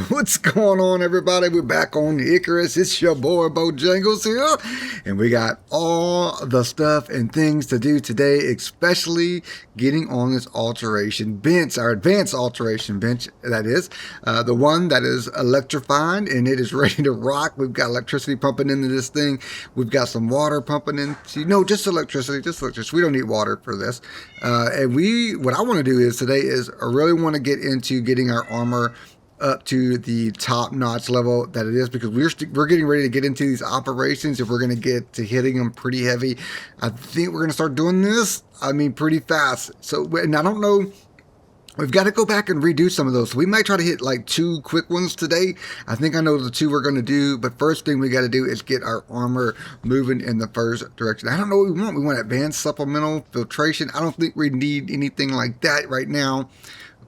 What's going on, everybody? We're back on the ICARUS. It's your boy Bojangles here, and we got all the stuff and things to do today, especially getting on this alteration bench, our advanced alteration bench, that is, the one that is electrified and it is ready to rock. We've got electricity pumping into this thing. We've got some water pumping into, no, just electricity, We don't need water for this. What I want to do is today is I really want to get into getting our armor up to the top-notch level that it is, because we're getting ready to get into these operations. If we're going to get to hitting them pretty heavy, I think we're going to start doing this, pretty fast. So, and I don't know, we've got to go back and redo some of those. So we might try to hit like 2 quick ones today. I think I know the 2 we're going to do, but first thing we got to do is get our armor moving in the first direction. I don't know what we want. We want advanced supplemental filtration. I don't think we need anything like that right now.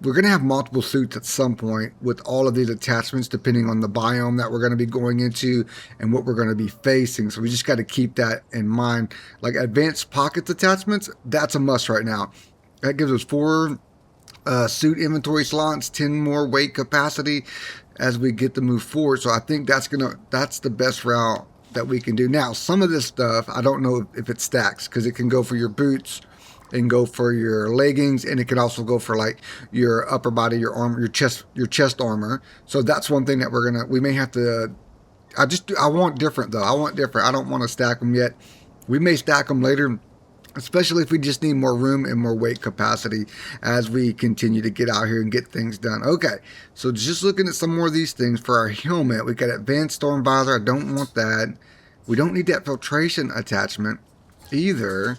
We're going to have multiple suits at some point with all of these attachments, depending on the biome that we're going to be going into and what we're going to be facing. So we just got to keep that in mind. Like advanced pockets attachments, that's a must right now. That gives us 4 suit inventory slots, 10 more weight capacity as we get to move forward. So I think that's the best route that we can do. Now, some of this stuff, I don't know if it stacks, because it can go for your boots and go for your leggings, and it can also go for like your upper body, your armor, your chest armor. So that's one thing that we may have to, I want different though. I want different. I don't want to stack them yet. We may stack them later, especially if we just need more room and more weight capacity as we continue to get out here and get things done. Okay, so just looking at some more of these things for our helmet. We got advanced storm visor. I don't want that. We don't need that filtration attachment either.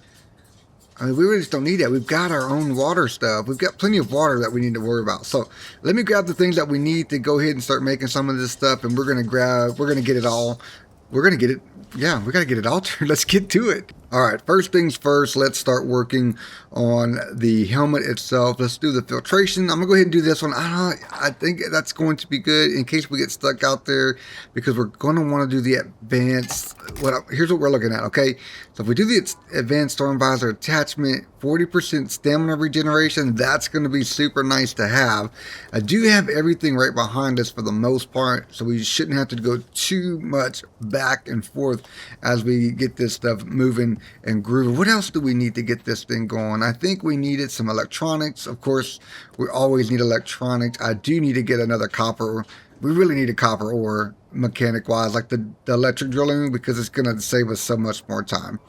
We really just don't need that. We've got our own water stuff. We've got plenty of water that we need to worry about. So let me grab the things that we need to go ahead and start making some of this stuff. And we're going to get it all. We're going to get it. Yeah, we got to get it altered. Let's get to it. All right, first things first, let's start working on the helmet itself. Let's do the filtration. I'm going to go ahead and do this one. I think that's going to be good in case we get stuck out there, because we're going to want to do the advanced. Here's what we're looking at, okay? So if we do the advanced storm visor attachment, 40% stamina regeneration, that's going to be super nice to have. I do have everything right behind us for the most part, so we shouldn't have to go too much back and forth as we get this stuff moving and grooving. What else do we need to get this thing going? I think we needed some electronics. Of course, we always need electronics. I do need to get another copper. We really need a copper ore, mechanic wise, like the electric drilling, because it's going to save us so much more time.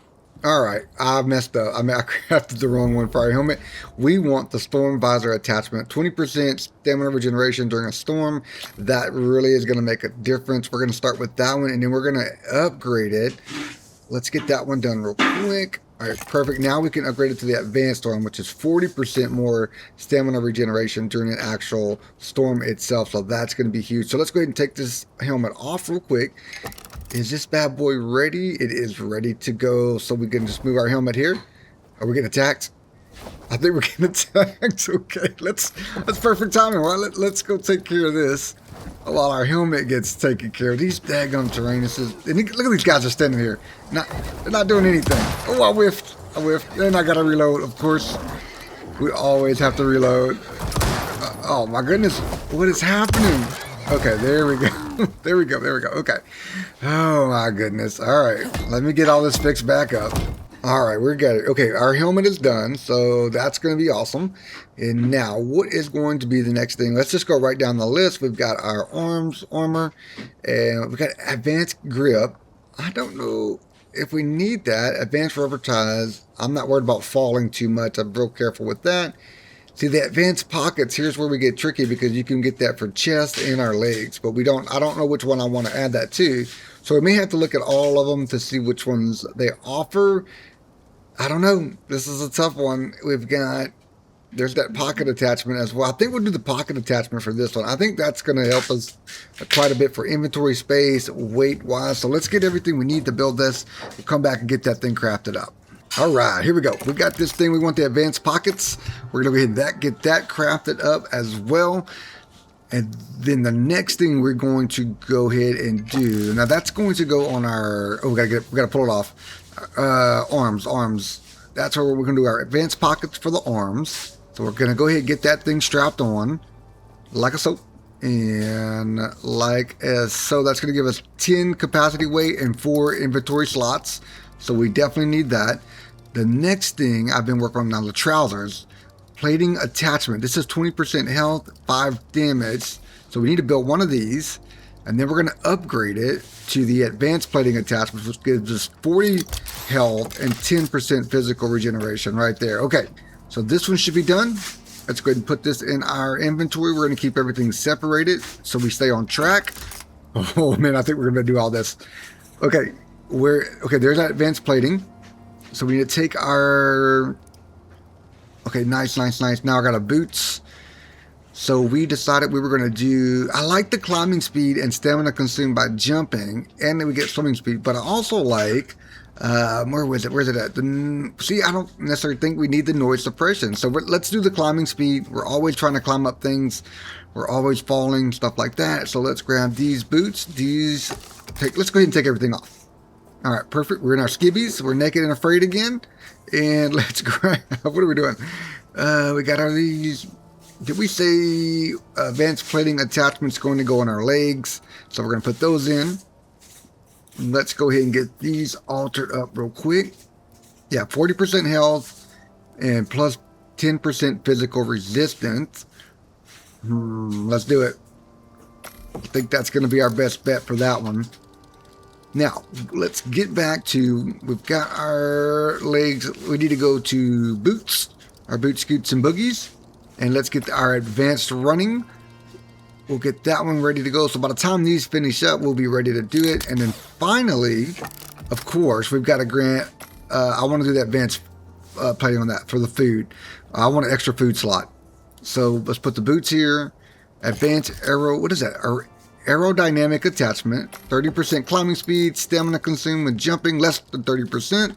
All right, I messed up. I crafted the wrong one for our helmet. We want the storm visor attachment. 20% stamina regeneration during a storm. That really is going to make a difference. We're going to start with that one, and then we're going to upgrade it. Let's get that one done real quick. All right, perfect. Now we can upgrade it to the advanced storm, which is 40% more stamina regeneration during an actual storm itself. So that's going to be huge. So let's go ahead and take this helmet off real quick. Is this bad boy ready? It is ready to go. So we can just move our helmet here. Are we getting attacked? I think we're getting attacked. Okay, that's perfect timing. Well, let's go take care of this while our helmet gets taken care of. These daggum Tyrannuses. And look at these guys just standing here. They're not doing anything. Oh, I whiffed. Then I got to reload, of course. We always have to reload. Oh, my goodness. What is happening? Okay, there we go. There we go. Okay. Oh, my goodness. All right. Let me get all this fixed back up. All right, we're good. Okay, our helmet is done, so that's going to be awesome. And now, what is going to be the next thing? Let's just go right down the list. We've got our armor, and we've got advanced grip. I don't know if we need that. Advanced rubber ties. I'm not worried about falling too much. I'm real careful with that. See, the advanced pockets, here's where we get tricky, because you can get that for chest and our legs, but I don't know which one I want to add that to. So we may have to look at all of them to see which ones they offer. I don't know. This is a tough one. There's that pocket attachment as well. I think we'll do the pocket attachment for this one. I think that's going to help us quite a bit for inventory space, weight-wise. So let's get everything we need to build this. We'll come back and get that thing crafted up. All right, here we go. We got this thing. We want the advanced pockets. We're going to go ahead and get that crafted up as well. And then the next thing we're going to go ahead and do, now that's going to go on our, we got to pull it off. Arms. That's where we're going to do our advanced pockets for the arms. So we're going to go ahead and get that thing strapped on like a soap. And like as so, that's going to give us 10 capacity weight and 4 inventory slots. So we definitely need that. The next thing I've been working on now, the trousers. Plating attachment. This is 20% health, 5 damage. So we need to build one of these. And then we're going to upgrade it to the advanced plating attachment, which gives us 40 health and 10% physical regeneration right there. Okay, so this one should be done. Let's go ahead and put this in our inventory. We're going to keep everything separated so we stay on track. Oh man, I think we're going to do all this. Okay, there's that advanced plating. So we need to take our... Okay, nice. Now I got our boots. So we decided we were going to do... I like the climbing speed and stamina consumed by jumping. And then we get swimming speed. But I also like... where's it at? See, I don't necessarily think we need the noise suppression. So let's do the climbing speed. We're always trying to climb up things. We're always falling, stuff like that. So let's grab these boots. Let's go ahead and take everything off. All right, perfect. We're in our skibbies. We're naked and afraid again. And let's grab... What are we doing? We got these... Did we say advanced plating attachments going to go on our legs? So we're going to put those in. Let's go ahead and get these altered up real quick. Yeah, 40% health and plus 10% physical resistance. Let's do it. I think that's going to be our best bet for that one. Now, let's get back to, we've got our legs. We need to go to boots, our boot scoots and boogies. And let's get our advanced running. We'll get that one ready to go. So by the time these finish up, we'll be ready to do it. And then finally, of course, we've got a grant. I want to do the advanced plating on that for the food. I want an extra food slot. So let's put the boots here. Advanced aerodynamic attachment. 30% climbing speed, stamina consumed when jumping, less than 30%.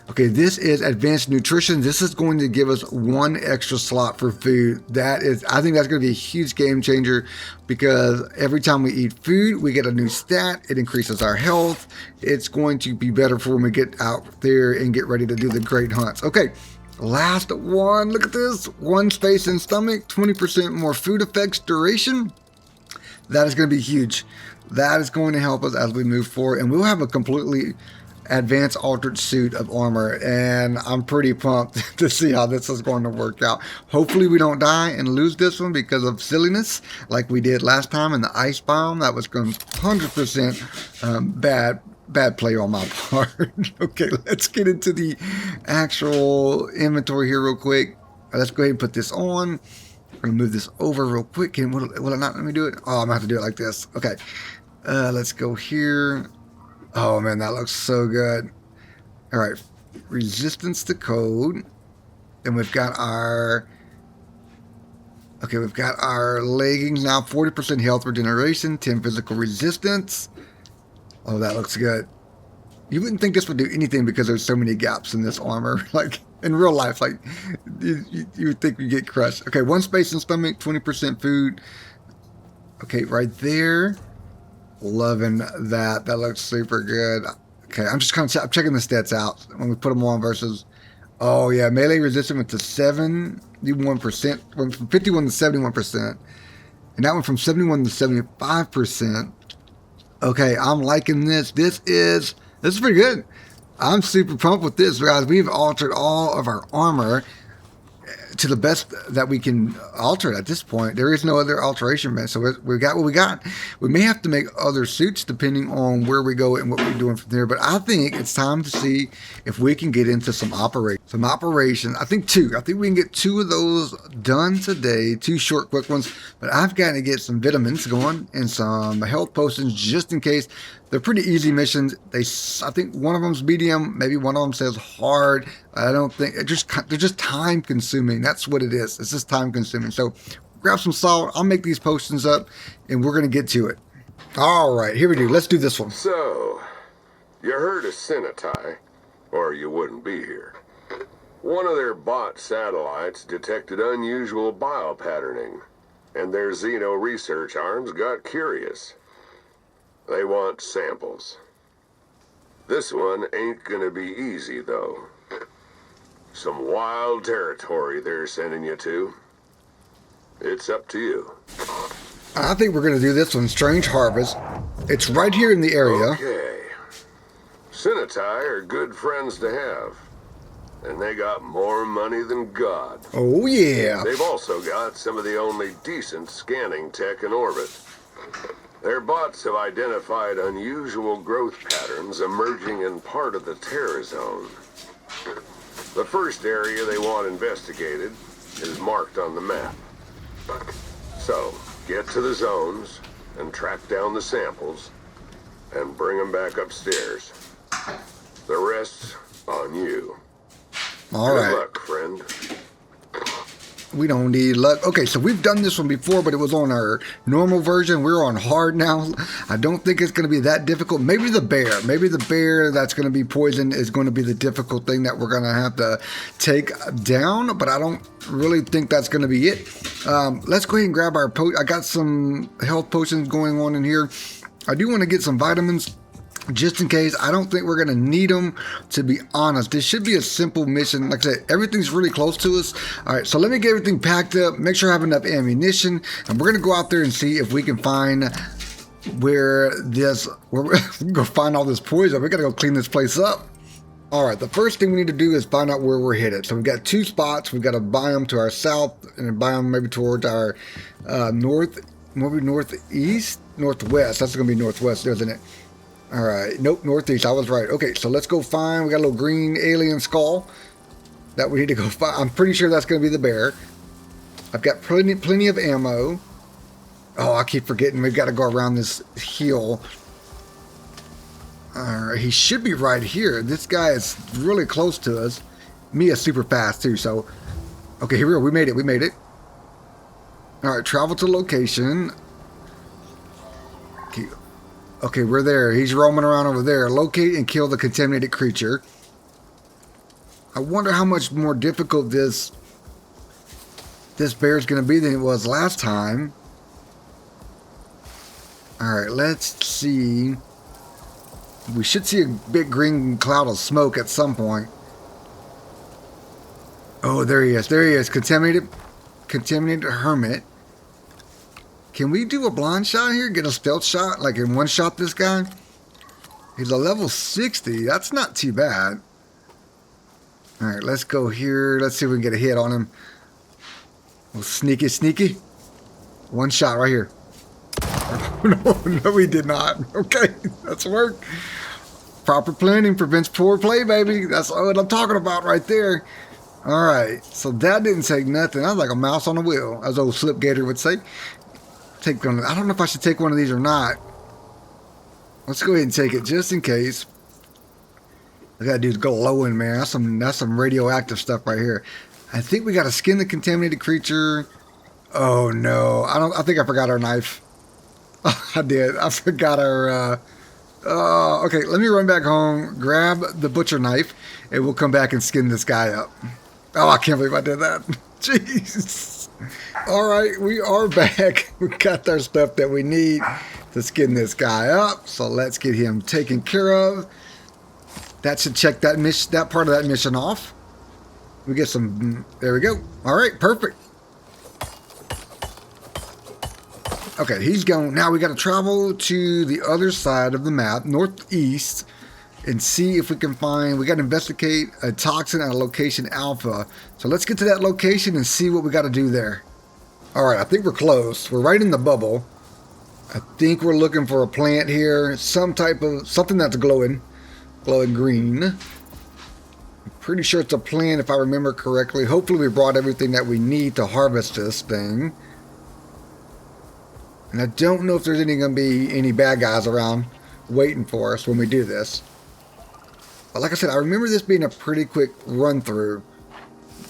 Okay, this is advanced nutrition. This is going to give us 1 extra slot for food. I think that's going to be a huge game changer because every time we eat food, we get a new stat. It increases our health. It's going to be better for when we get out there and get ready to do the great hunts. Okay, last one. Look at this. 1 space and stomach, 20% more food effects duration. That is going to be huge. That is going to help us as we move forward. And we'll have a completely advanced altered suit of armor, and I'm pretty pumped to see how this is going to work out. Hopefully we don't die and lose this one because of silliness like we did last time in the ice biome. That was going 100% bad play on my part. Okay, let's get into the actual inventory here real quick. Let's go ahead and put this on. I'm going to move this over real quick. Will it not let me do it? Oh, I'm going to have to do it like this. Okay, let's go here. Oh man, that looks so good. All right, resistance to code. And we've got our leggings now, 40% health regeneration, 10 physical resistance. Oh, that looks good. You wouldn't think this would do anything because there's so many gaps in this armor. Like in real life, like you would think you get crushed. Okay, 1 space and stomach, 20% food. Okay, right there. Loving that. That looks super good. Okay, I'm checking the stats out when we put them on versus. Oh yeah, melee resistance went to 71%, went from 51 to 71%, and that went from 71 to 75%. Okay, I'm liking this. This is pretty good. I'm super pumped with this, guys. We've altered all of our armor to the best that we can alter it at this point. There is no other alteration, man. So we got what we got. We may have to make other suits depending on where we go and what we're doing from there. But I think it's time to see if we can get into some operation. I think 2. I think we can get 2 of those done today. 2 short, quick ones. But I've got to get some vitamins going and some health potions just in case. They're pretty easy missions. I think one of them's medium. Maybe one of them says hard. I don't think they're just time consuming. That's what it is. It's just time consuming. So grab some salt. I'll make these potions up, and we're gonna get to it. All right, here we go. Let's do this one. So, you heard of Cenotai, or you wouldn't be here. One of their bot satellites detected unusual biopatterning, and their Xeno research arms got curious. They want samples. This one ain't gonna be easy, though. Some wild territory they're sending you to. It's up to you. I think we're going to do this one, Strange Harvest. It's right here in the area. Okay. Cenotai are good friends to have. And they got more money than God. Oh, yeah. They've also got some of the only decent scanning tech in orbit. Their bots have identified unusual growth patterns emerging in part of the terror zone. The first area they want investigated is marked on the map. So, get to the zones and track down the samples and bring them back upstairs. The rest's on you. All right. Good luck, friend. We don't need luck. Okay, so we've done this one before, but it was on our normal version. We're on hard now. I don't think it's going to be that difficult. Maybe the bear. Maybe the bear that's going to be poisoned is going to be the difficult thing that we're going to have to take down, but I don't really think that's going to be it. Let's go ahead and grab our I got some health potions going on in here. I do want to get some vitamins, just in case. I don't think we're going to need them, to be honest. This should be a simple mission. Like I said, everything's really close to us. All right, so let me get everything packed up, make sure I have enough ammunition, and we're going to go out there and see if we can find where we can go find all this poison. We got to go clean this place up. All right, the first thing we need to do is find out where we're headed. So we've got two spots. We've got a biome to our south and a biome maybe towards our northeast, northwest. That's going to be northwest, isn't it? All right, nope, northeast. I was right. Okay, so let's go find. We got a little green alien skull that we need to go find. I'm pretty sure that's going to be the bear. I've got plenty of ammo. Oh, I keep forgetting. We've got to go around this hill. All right, he should be right here. This guy is really close to us. Mia's super fast too. So, okay, here we go. We made it. We made it. All right, travel to location. Okay, we're there. He's roaming around over there. Locate and kill the contaminated creature. I wonder how much more difficult this bear is going to be than it was last time. Alright, let's see. We should see a big green cloud of smoke at some point. Oh, there he is. There he is. Contaminated hermit. Can we do a blind shot here? Get a stealth shot? Like in one shot this guy? He's a level 60. That's not too bad. Alright, let's go here. Let's see if we can get a hit on him. Oh, sneaky. One shot right here. No, we did not. Okay, that's work. Proper planning prevents poor play, baby. That's what I'm talking about right there. Alright, so that didn't take nothing. That was like a mouse on a wheel, as old Slip Gator would say. I don't know if I should take one of these or not. Let's go ahead and take it just in case. I gotta do is go low in, man. That's some radioactive stuff right here. I think we gotta skin the contaminated creature. Oh no, I think I forgot our knife. Oh, I did. I forgot our. Okay, let me run back home, grab the butcher knife, and we'll come back and skin this guy up. Oh, I can't believe I did that. Jeez. Alright, we are back. We got our stuff that we need to skin this guy up. So let's get him taken care of. That should check that part of that mission off. We get some. There we go. Alright, perfect. Okay, he's going. Now we got to travel to the other side of the map, northeast, and see if we can find. We got to investigate a toxin at a location Alpha. So let's get to that location and see what we got to do there. All right, I think we're close. We're right in the bubble. I think we're looking for a plant here, something that's glowing green. I'm pretty sure it's a plant if I remember correctly. Hopefully we brought everything that we need to harvest this thing. And I don't know if there's going to be any bad guys around waiting for us when we do this. But like I said, I remember this being a pretty quick run through.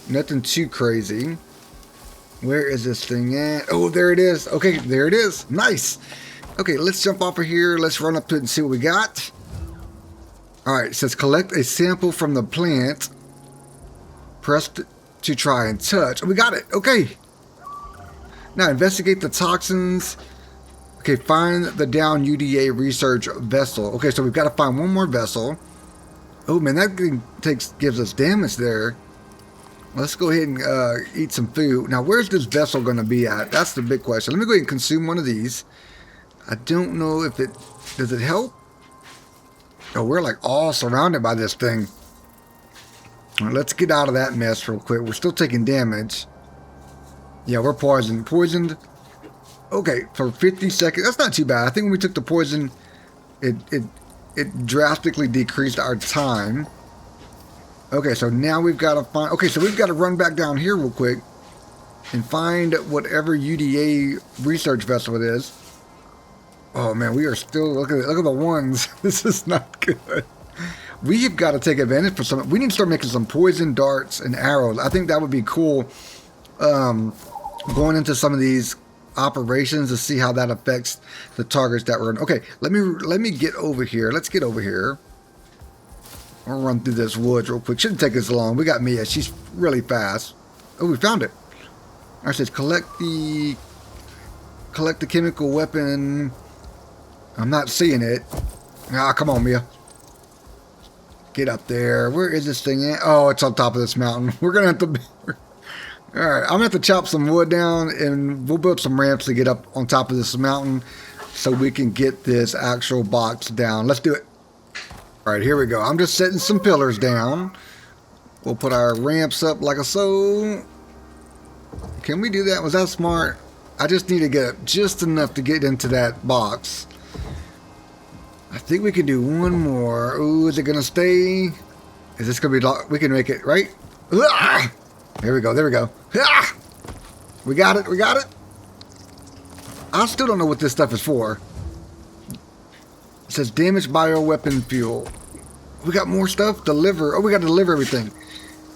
Nothing too crazy. Where is this thing at? Oh, there it is. Okay, there it is. Nice. Okay, let's jump off of here. Let's run up to it and see what we got. Alright, it says collect a sample from the plant. Press to try and touch. We got it. Okay. Now investigate the toxins. Okay, find the down UDA research vessel. Okay, so we've got to find one more vessel. Oh man, that thing gives us damage there. Let's go ahead and eat some food. Now, where's this vessel going to be at? That's the big question. Let me go ahead and consume one of these. I don't know if it... Does it help? Oh, we're like all surrounded by this thing. All right, let's get out of that mess real quick. We're still taking damage. Yeah, we're poisoned. Poisoned. Okay, for 50 seconds. That's not too bad. I think when we took the poison, it drastically decreased our time. Okay, so now we've got to find... Okay, so we've got to run back down here real quick and find whatever UDA research vessel it is. Oh, man, we are still... Look at the ones. This is not good. We have got to take advantage for some... We need to start making some poison darts and arrows. I think that would be cool going into some of these operations to see how that affects the targets that we're in. Okay, let me get over here. Let's get over here. I'll run through this woods real quick. Shouldn't take us long. We got Mia. She's really fast. Oh, we found it. I said collect the chemical weapon. I'm not seeing it. Ah, come on, Mia. Get up there. Where is this thing at? Oh, it's on top of this mountain. We're gonna have to. All right, I'm gonna have to chop some wood down, and we'll build some ramps to get up on top of this mountain, so we can get this actual box down. Let's do it. All right, here we go. I'm just setting some pillars down. We'll put our ramps up like so. Can we do that? Was that smart? I just need to get just enough to get into that box. I think we can do one more. Ooh, is it going to stay? Is this going to be... We can make it, right? Ah! There we go. There we go. Ah! We got it. We got it. I still don't know what this stuff is for. It says damaged bioweapon fuel. We got more stuff? Deliver. Oh, we got to deliver everything.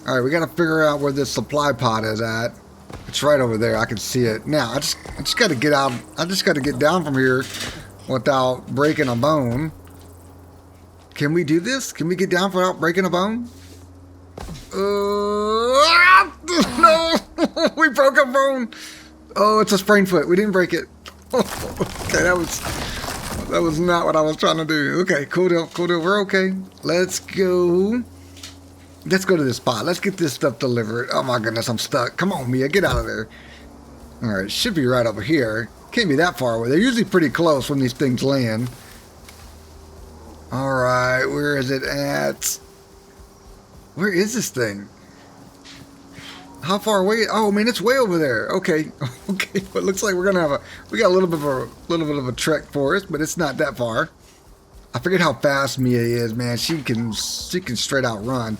All right, we got to figure out where this supply pod is at. It's right over there. I can see it. Now, I just got to get out. I just got to get down from here without breaking a bone. Can we do this? Can we get down without breaking a bone? No! We broke a bone! Oh, it's a sprained foot. We didn't break it. Okay, that was not what I was trying to do. Okay, cool deal, cool deal. We're okay. Let's go. Let's go to this spot. Let's get this stuff delivered. Oh my goodness, I'm stuck. Come on, Mia, get out of there. All right, should be right over here. Can't be that far away. They're usually pretty close when these things land. All right, where is it at? Where is this thing? How far away? Oh man, it's way over there. Okay, okay. But it looks like we're gonna have we got a little bit of a trek for us, but it's not that far. I forget how fast Mia is, man. She can straight out run.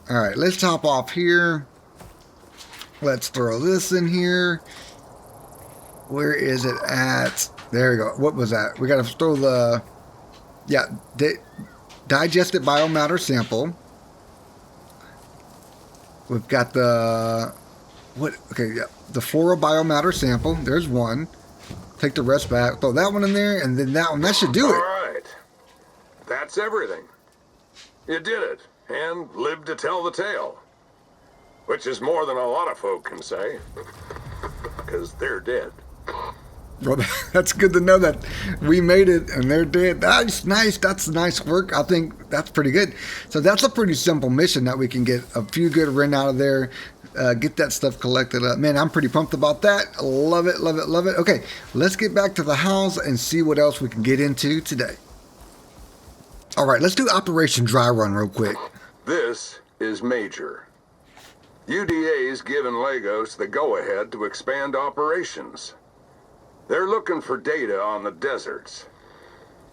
All right, let's hop off here. Let's throw this in here. Where is it at? There we go. What was that? We got to throw the digested biomatter sample. We've got the the flora biomatter sample. There's one. Take the rest back. Throw that one in there, and then that one. That should do it. All right. That's everything. You did it, and lived to tell the tale. Which is more than a lot of folk can say. Because they're dead. Well, that's good to know that we made it and they're dead. That's nice. That's nice work. I think that's pretty good. So that's a pretty simple mission that we can get a few good rent out of there. Get that stuff collected up. Man, I'm pretty pumped about that. Love it, love it, love it. Okay, let's get back to the house and see what else we can get into today. All right, let's do Operation Dry Run real quick. This is Major. UDA's given Lagos the go-ahead to expand operations. They're looking for data on the deserts.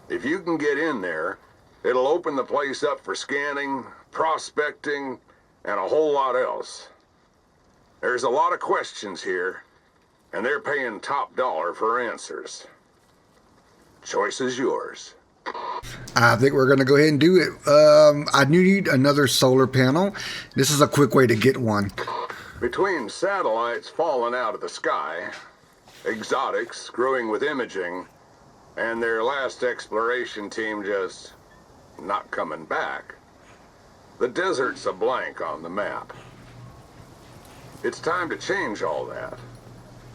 If you can get in there, it'll open the place up for scanning, prospecting, and a whole lot else. There's a lot of questions here, and they're paying top dollar for answers. Choice is yours. I think we're going to go ahead and do it. I need another solar panel. This is a quick way to get one. Between satellites falling out of the sky, exotics growing with imaging, and their last exploration team just not coming back, the desert's a blank on the map. It's time to change all that.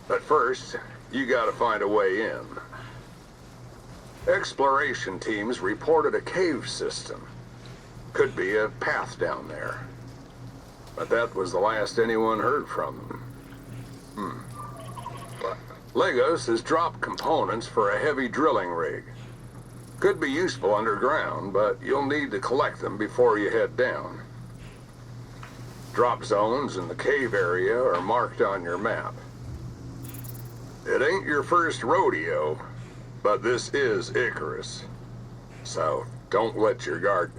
But first, you gotta find a way in. Exploration teams reported a cave system. Could be a path down there. but that was the last anyone heard from them. Lagos has dropped components for a heavy drilling rig. Could be useful underground, but you'll need to collect them before you head down. Drop zones in the cave area are marked on your map. It ain't your first rodeo, but this is Icarus. So don't let your guard.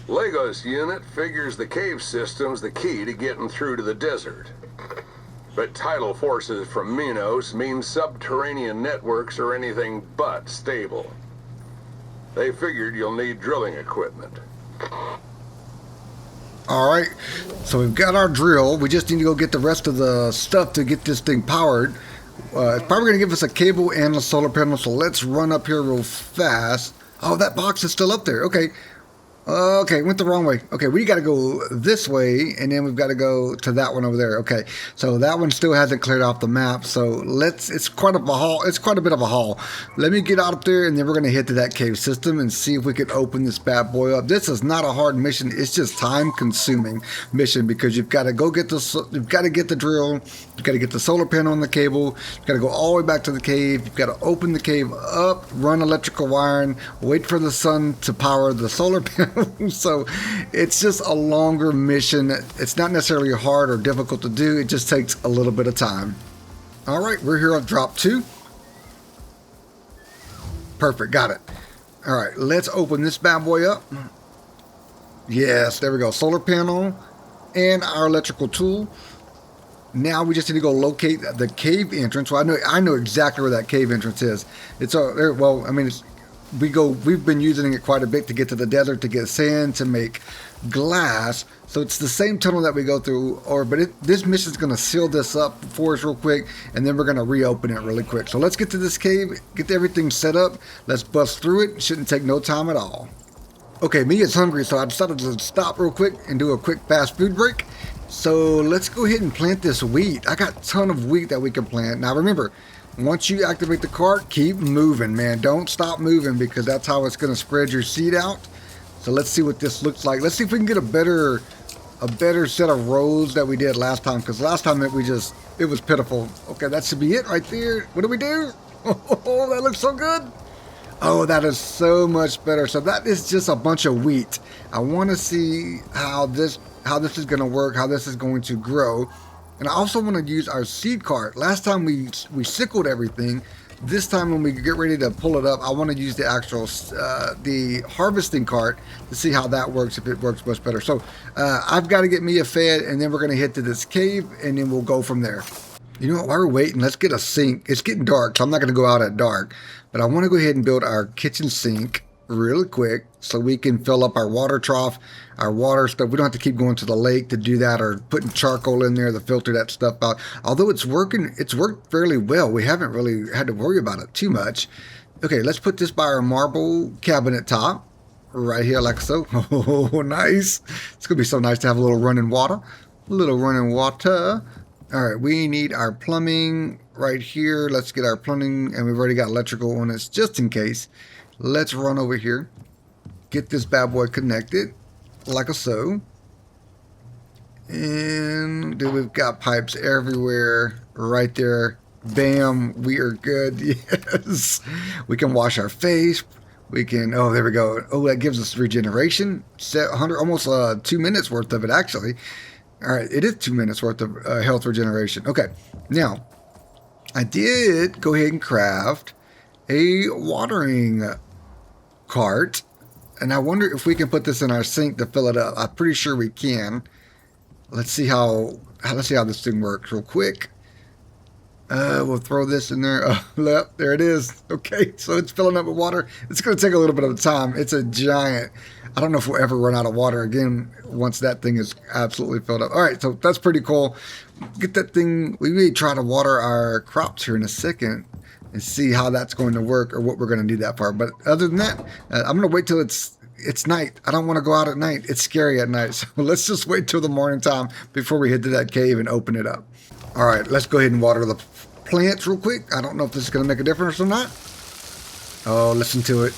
Lagos unit figures the cave system's the key to getting through to the desert. But tidal forces from Minos mean subterranean networks are anything but stable. They figured you'll need drilling equipment. Alright, so we've got our drill. We just need to go get the rest of the stuff to get this thing powered. It's probably going to give us a cable and a solar panel, so let's run up here real fast. Oh, that box is still up there. Okay. Okay, went the wrong way. Okay, we got to go this way, and then we've got to go to that one over there. Okay, so that one still hasn't cleared off the map, so it's quite a haul. It's quite a bit of a haul. Let me get out there, and then we're going to head to that cave system and see if we can open this bad boy up. This is not a hard mission. It's just time-consuming mission because you've got to go get you've got to get the drill, you've got to get the solar panel on the cable, you've got to go all the way back to the cave, you've got to open the cave up, run electrical wiring, wait for the sun to power the solar panel. So it's just a longer mission. It's not necessarily hard or difficult to do. It just takes a little bit of time. All right, we're here on drop 2. Perfect, got it. All right, let's open this bad boy up. Yes, there we go. Solar panel and our electrical tool. Now we just need to go locate the cave entrance. Well, I know exactly where that cave entrance is. It's there. Well, I mean, we've been using it quite a bit to get to the desert, to get sand, to make glass. So it's the same tunnel that we go through, but this mission is going to seal this up for us real quick, and then we're going to reopen it really quick. So let's get to this cave, get everything set up. Let's bust through it. Shouldn't take no time at all. Okay, me is hungry, so I decided to stop real quick and do a quick fast food break. So let's go ahead and plant this wheat. I got a ton of wheat that we can plant. Now remember, once you activate the cart, keep moving, man. Don't stop moving because that's how it's going to spread your seed out. So let's see what this looks like. Let's see if we can get a better set of rows that we did last time, because last time it was pitiful. Okay, that should be it right there. What do we do? Oh, that looks so good. Oh, that is so much better. So that is just a bunch of wheat. I want to see how this is going to work, how this is going to grow. And I also want to use our seed cart. Last time we sickled everything. This time when we get ready to pull it up, I want to use the actual the harvesting cart to see how that works, if it works much better. So I've got to get Mia fed, and then we're going to head to this cave, and then we'll go from there. You know what, while we're waiting, let's get a sink. It's getting dark, so I'm not going to go out at dark. But I want to go ahead and build our kitchen sink really quick so we can fill up our water trough, our water stuff. We don't have to keep going to the lake to do that, or putting charcoal in there to filter that stuff out. Although it's worked fairly well. We haven't really had to worry about it too much. Okay, let's put this by our marble cabinet top right here like so. Oh, nice. It's gonna be so nice to have a little running water. All right, we need our plumbing right here. Let's get our plumbing, and we've already got electrical on this just in case. Let's run over here, get this bad boy connected, like so. And dude, we've got pipes everywhere, right there. Bam, we are good. Yes, we can wash our face. We can, oh, there we go. Oh, that gives us regeneration. 100, almost 2 minutes worth of it, actually. All right, it is 2 minutes worth of health regeneration. Okay, now, I did go ahead and craft a watering cart, and I wonder if we can put this in our sink to fill it up. I'm pretty sure we can. Let's see how this thing works real quick. We'll throw this in there. There it is. Okay, so it's filling up with water. It's going to take a little bit of time. It's a giant. I don't know if we'll ever run out of water again once that thing is absolutely filled up. All right, so that's pretty cool. Get that thing. We may try to water our crops here in a second and see how that's going to work, or what we're going to do that for. But other than that, I'm going to wait till it's night. I don't want to go out at night. It's scary at night. So let's just wait till the morning time before we head to that cave and open it up. All right, let's go ahead and water the plants real quick. I don't know if this is going to make a difference or not. Oh, listen to it.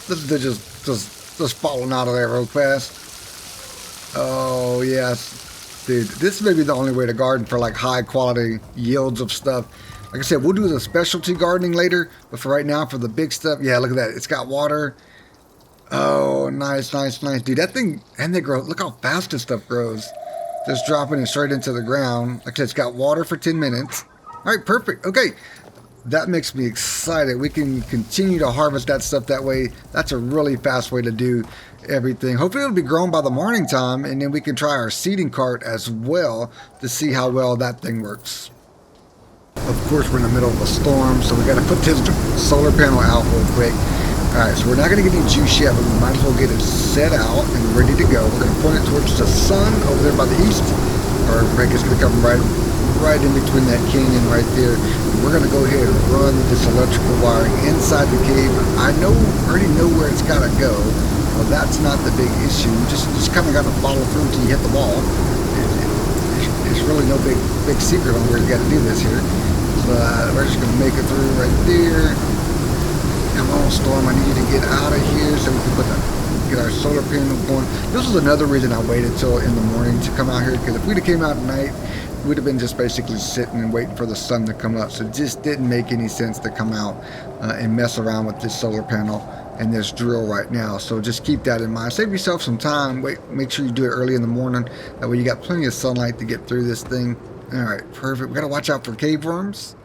They're just falling out of there real fast. Oh, yes. Dude, this may be the only way to garden for like high quality yields of stuff. Like I said, we'll do the specialty gardening later, but for right now, for the big stuff, yeah, look at that. It's got water. Oh, nice, nice, nice. Dude, that thing, and they grow. Look how fast this stuff grows. Just dropping it straight into the ground. Like I said, it's got water for 10 minutes. All right, perfect. Okay, that makes me excited. We can continue to harvest that stuff that way. That's a really fast way to do everything. Hopefully it'll be grown by the morning time, and then we can try our seeding cart as well to see how well that thing works. Of course, we're in the middle of a storm, so we got to put this solar panel out real quick. Alright, so we're not going to get any juice yet, but we might as well get it set out and ready to go. We're going to point it towards the sun over there by the east. Our break is going to come right in between that canyon right there. And we're going to go ahead and run this electrical wiring inside the cave. I already know where it's got to go. Well, that's not the big issue. Just kind of got to follow through until you hit the wall. There's really no big secret on where you got to do this here. So we're just going to make it through right there. Come on, Storm, I need you to get out of here so we can get our solar panel going. This was another reason I waited till in the morning to come out here, because if we'd have came out at night, we'd have been just basically sitting and waiting for the sun to come up. So it just didn't make any sense to come out and mess around with this solar panel and this drill right now. So just keep that in mind. Save yourself some time. Make sure you do it early in the morning. That way you got plenty of sunlight to get through this thing. All right, perfect. We got to watch out for cave worms.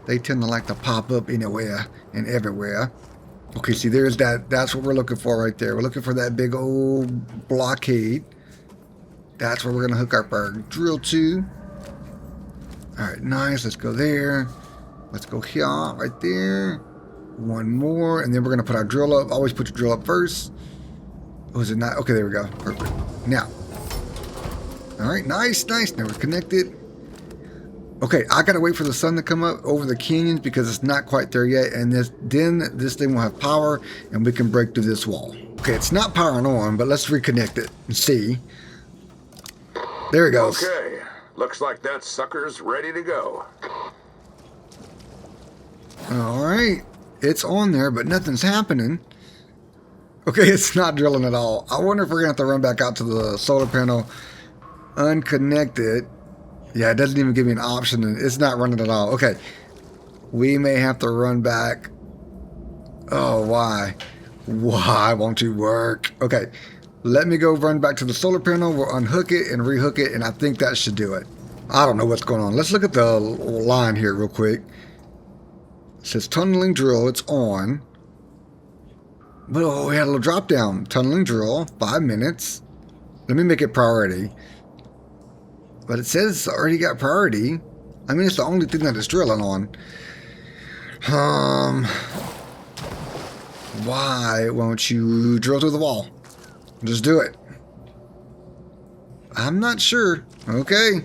They tend to like to pop up anywhere and everywhere. Okay, see, there's that. That's what we're looking for right there. We're looking for that big old blockade. That's where we're going to hook up our drill to. All right, nice. Let's go there. Let's go here, right there. One more, and then we're going to put our drill up. Always put your drill up first. Oh, is it not? Okay, there we go. Perfect. Now. All right, nice, nice. Now we're connected. Okay, I gotta wait for the sun to come up over the canyons because it's not quite there yet, and then this thing will have power and we can break through this wall. Okay, it's not powering on, but let's reconnect it and see. There it goes. Okay, looks like that sucker's ready to go. Alright, it's on there, but nothing's happening. Okay, it's not drilling at all. I wonder if we're gonna have to run back out to the solar panel, unconnect it. Yeah, it doesn't even give me an option. It's not running at all. Okay. We may have to run back. Oh, why? Why won't you work? Okay. Let me go run back to the solar panel. We'll unhook it and rehook it, and I think that should do it. I don't know what's going on. Let's look at the line here real quick. It says tunneling drill. It's on. But oh, we had a little drop down. Tunneling drill. 5 minutes. Let me make it priority. But it says it's already got priority. I mean, it's the only thing that it's drilling on. Why won't you drill through the wall? Just do it. I'm not sure. Okay.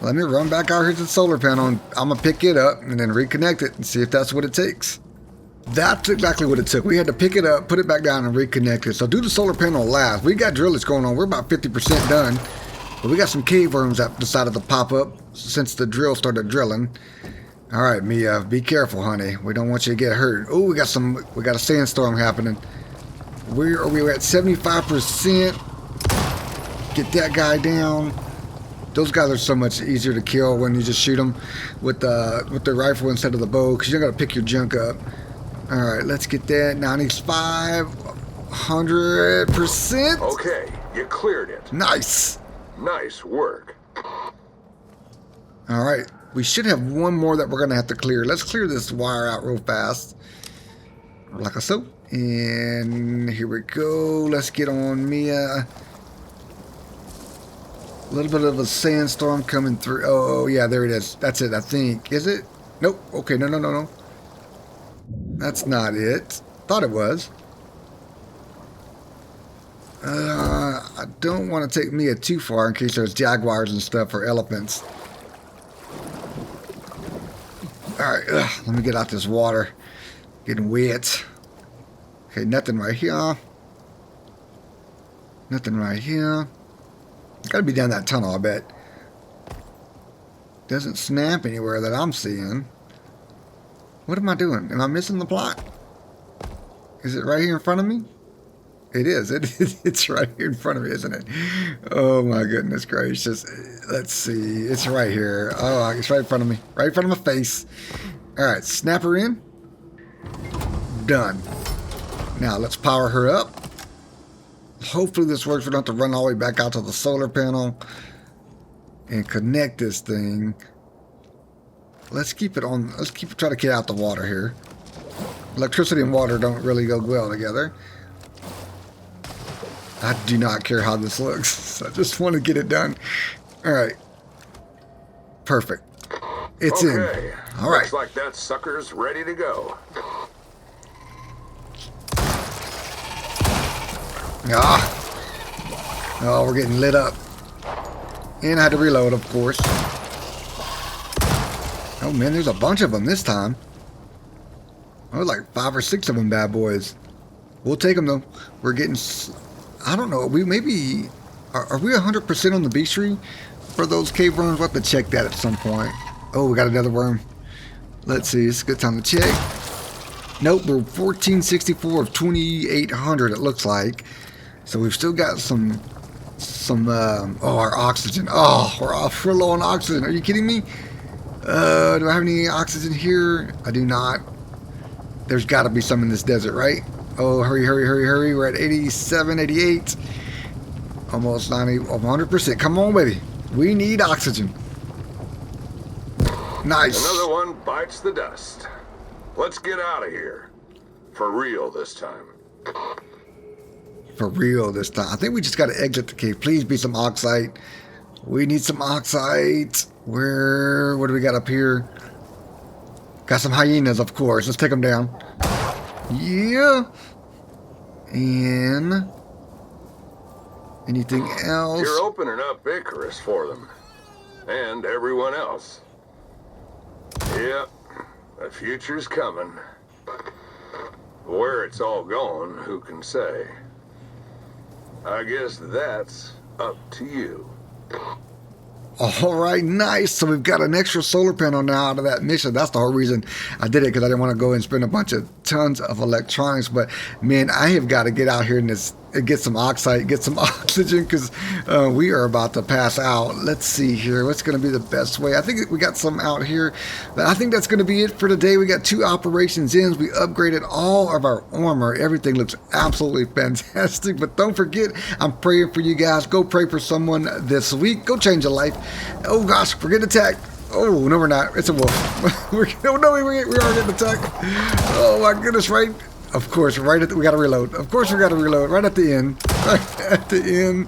Let me run back out here to the solar panel, and I'm going to pick it up and then reconnect it and see if that's what it takes. That's exactly what it took. We had to pick it up, put it back down, and reconnect it. So do the solar panel last. We got drillage going on. We're about 50% done. But we got some cave worms that decided to pop up since the drill started drilling. All right, Mia, be careful, honey. We don't want you to get hurt. Oh, we got a sandstorm happening. Where are we at? 75%. Get that guy down. Those guys are so much easier to kill when you just shoot them with the rifle instead of the bow, because you don't got to pick your junk up. All right, let's get that. 95, 100%. Okay, you cleared it. Nice. Nice work. All right, we should have one more that we're going to have to clear. Let's clear this wire out real fast. Like so. And here we go. Let's get on Mia. A little bit of a sandstorm coming through. Oh, yeah, there it is. That's it, I think. Is it? Nope. Okay, no. That's not it. Thought it was. I don't want to take Mia too far in case there's jaguars and stuff or elephants. Alright, let me get out this water. Getting wet. Okay, nothing right here. Nothing right here. Gotta be down that tunnel, I bet. Doesn't snap anywhere that I'm seeing. What am I doing? Am I missing the plot? Is it right here in front of me? It is. It's right here in front of me, isn't it? Oh my goodness gracious. Let's see. It's right here. Oh, it's right in front of me. Right in front of my face. All right, snap her in. Done. Now let's power her up. Hopefully this works. We don't have to run all the way back out to the solar panel and connect this thing. Let's keep it on. Let's try to get out the water here. Electricity and water don't really go well together. I do not care how this looks. I just want to get it done. All right. Perfect. It's okay. In. All right. Looks like that sucker's ready to go. Ah. Oh, we're getting lit up. And I had to reload, of course. Oh, man, there's a bunch of them this time. Oh, like 5 or 6 of them bad boys. We'll take them, though. We're getting... I don't know. We maybe... Are we 100% on the beastry for those cave worms? We'll have to check that at some point. Oh, we got another worm. Let's see. It's a good time to check. Nope, we're 1464 of 2800, it looks like. So we've still got some oh, our oxygen. Oh, we're low on oxygen. Are you kidding me? Do I have any oxygen here? I do not. There's got to be some in this desert, right? Oh, hurry, hurry, hurry, hurry. We're at 87, 88. Almost 90, 100%. Come on, baby. We need oxygen. Nice. Another one bites the dust. Let's get out of here. For real this time. For real this time. I think we just got to exit the cave. Please be some oxide. We need some oxide. What do we got up here? Got some hyenas, of course. Let's take them down. Yeah. And anything else? You're opening up ICARUS for them. And everyone else. Yep. The future's coming. Where it's all going, who can say? I guess that's up to you. All right, nice. So we've got an extra solar panel now out of that mission. That's the whole reason I did it, because I didn't want to go and spend a bunch of tons of electronics. But man, I have got to get out here and get some oxide, get some oxygen, because we are about to pass out. Let's see here. What's going to be the best way? I think we got some out here. But I think that's going to be it for today. We got 2 operations in. We upgraded all of our armor. Everything looks absolutely fantastic. But don't forget, I'm praying for you guys. Go pray for someone this week. Go change a life. Oh gosh, we're getting attacked. Oh, no, we're not. It's a wolf. we are getting attacked. Oh my goodness, right? Of course, we got to reload. Of course, we got to reload right at the end. Right at the end.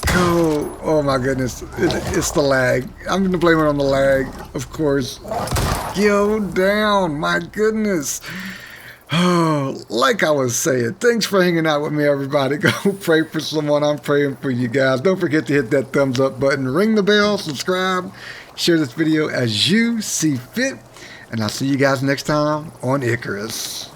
Oh my goodness. It's the lag. I'm going to blame it on the lag, of course. Go down. My goodness. Oh, like I was saying, thanks for hanging out with me, everybody. Go pray for someone. I'm praying for you guys. Don't forget to hit that thumbs up button, ring the bell, subscribe, share this video as you see fit, and I'll see you guys next time on ICARUS.